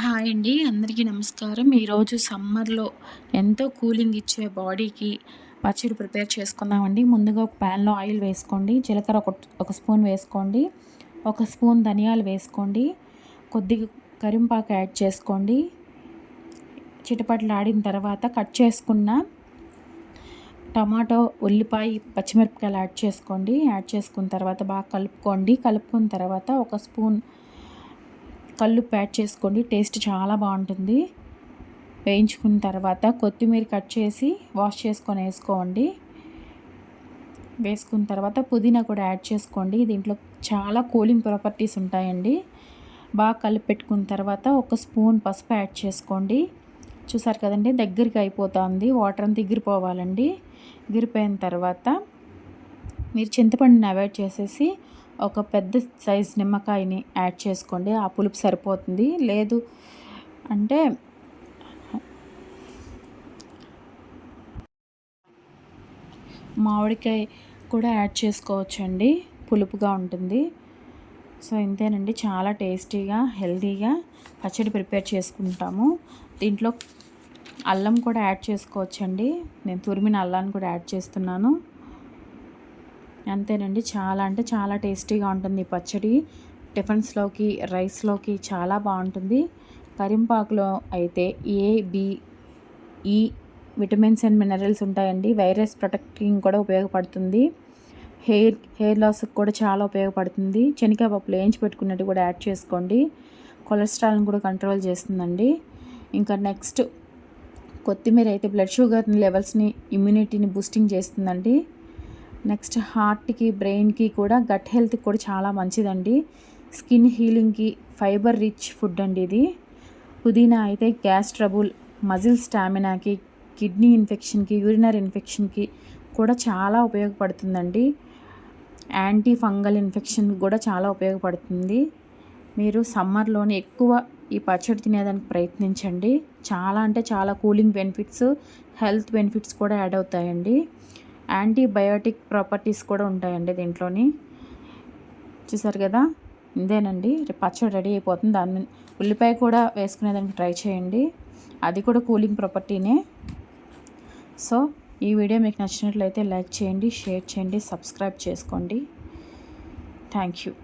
Hi అండి. అందరికీ నమస్కారం. ఈరోజు సమ్మర్‌లో ఎంతో కూలింగ్ ఇచ్చే బాడీకి పచ్చడి ప్రిపేర్ చేసుకుందామండి. ముందుగా ఒక ప్యాన్‌లో ఆయిల్ వేసుకోండి. జీలకర్ర ఒక స్పూన్ వేసుకోండి. ఒక స్పూన్ ధనియాలు వేసుకోండి. కొద్దిగా కరింపాకు యాడ్ చేసుకోండి. చిటపటలాడిన తర్వాత కట్ చేసుకున్న టమాటో, ఉల్లిపాయ, పచ్చిమిరపకాయలు యాడ్ చేసుకోండి. యాడ్ చేసుకున్న తర్వాత బాగా కలుపుకోండి. కలుపుకున్న తర్వాత ఒక స్పూన్ కల్లుప్పు యాడ్ చేసుకోండి. టేస్ట్ చాలా బాగుంటుంది. వేయించుకున్న తర్వాత కొత్తిమీర కట్ చేసి వాష్ చేసుకొని వేసుకోండి. వేసుకున్న తర్వాత పుదీనా కూడా యాడ్ చేసుకోండి. దీంట్లో చాలా కూలింగ్ ప్రాపర్టీస్ ఉంటాయండి. బాగా కలిపి పెట్టుకున్న తర్వాత ఒక స్పూన్ పసుపు యాడ్ చేసుకోండి. చూసారు కదండి, దగ్గరికి అయిపోతుంది. వాటర్ అంతా ఎగిరిపోవాలండి. ఎగిరిపోయిన తర్వాత మీరు చింతపండుని అవాయిడ్ చేసేసి ఒక పెద్ద సైజ్ నిమ్మకాయని యాడ్ చేసుకోండి. ఆ పులుపు సరిపోతుంది. లేదు అంటే మామిడికాయ కూడా యాడ్ చేసుకోవచ్చండి, పులుపుగా ఉంటుంది. సో ఇంతేనండి, చాలా టేస్టీగా హెల్తీగా పచ్చడి ప్రిపేర్ చేసుకుంటాము. దీంట్లో అల్లం కూడా యాడ్ చేసుకోవచ్చండి. నేను తురిమిన అల్లాన్ని కూడా యాడ్ చేస్తున్నాను. అంతేనండి, చాలా అంటే చాలా టేస్టీగా ఉంటుంది ఈ పచ్చడి. టిఫిన్స్లోకి, రైస్లోకి చాలా బాగుంటుంది. కరింపాకులో అయితే ఏ, బి, ఈ విటమిన్స్ అండ్ మినరల్స్ ఉంటాయండి. వైరస్ ప్రొటెక్టింగ్ కూడా ఉపయోగపడుతుంది. హెయిర్ లాస్కి కూడా చాలా ఉపయోగపడుతుంది. శనగపప్పులు వేయించి పెట్టుకున్నట్టు కూడా యాడ్ చేసుకోండి. కొలెస్ట్రాల్ని కూడా కంట్రోల్ చేస్తుందండి. ఇంకా నెక్స్ట్ కొత్తిమీర అయితే బ్లడ్ షుగర్ లెవెల్స్ని, ఇమ్యూనిటీని బూస్టింగ్ చేస్తుందండి. నెక్స్ట్ హార్ట్కి, బ్రెయిన్కి కూడా, గట్ హెల్త్కి కూడా చాలా మంచిదండి. స్కిన్ హీలింగ్కి ఫైబర్ రిచ్ ఫుడ్ అండి ఇది. పుదీనా అయితే గ్యాస్ ట్రబుల్, మజిల్ స్టామినాకి, కిడ్నీ ఇన్ఫెక్షన్కి, యూరినరీ ఇన్ఫెక్షన్కి కూడా చాలా ఉపయోగపడుతుందండి. యాంటీ ఫంగల్ ఇన్ఫెక్షన్ కూడా చాలా ఉపయోగపడుతుంది. మీరు సమ్మర్లోనే ఎక్కువ ఈ పచ్చడి తినేదానికి ప్రయత్నించండి. చాలా అంటే చాలా కూలింగ్ బెనిఫిట్స్, హెల్త్ బెనిఫిట్స్ కూడా యాడ్ అవుతాయండి. యాంటీబయోటిక్ ప్రాపర్టీస్ కూడా ఉంటాయండి దీంట్లోని. చూసారు కదా, ఇదేనండి పచ్చడి రెడీ అయిపోతుంది. దాని ఉల్లిపాయ కూడా వేసుకునేదానికి ట్రై చేయండి, అది కూడా కూలింగ్ ప్రాపర్టీనే. సో ఈ వీడియో మీకు నచ్చినట్లయితే లైక్ చేయండి, షేర్ చేయండి, సబ్స్క్రైబ్ చేసుకోండి. Thank you.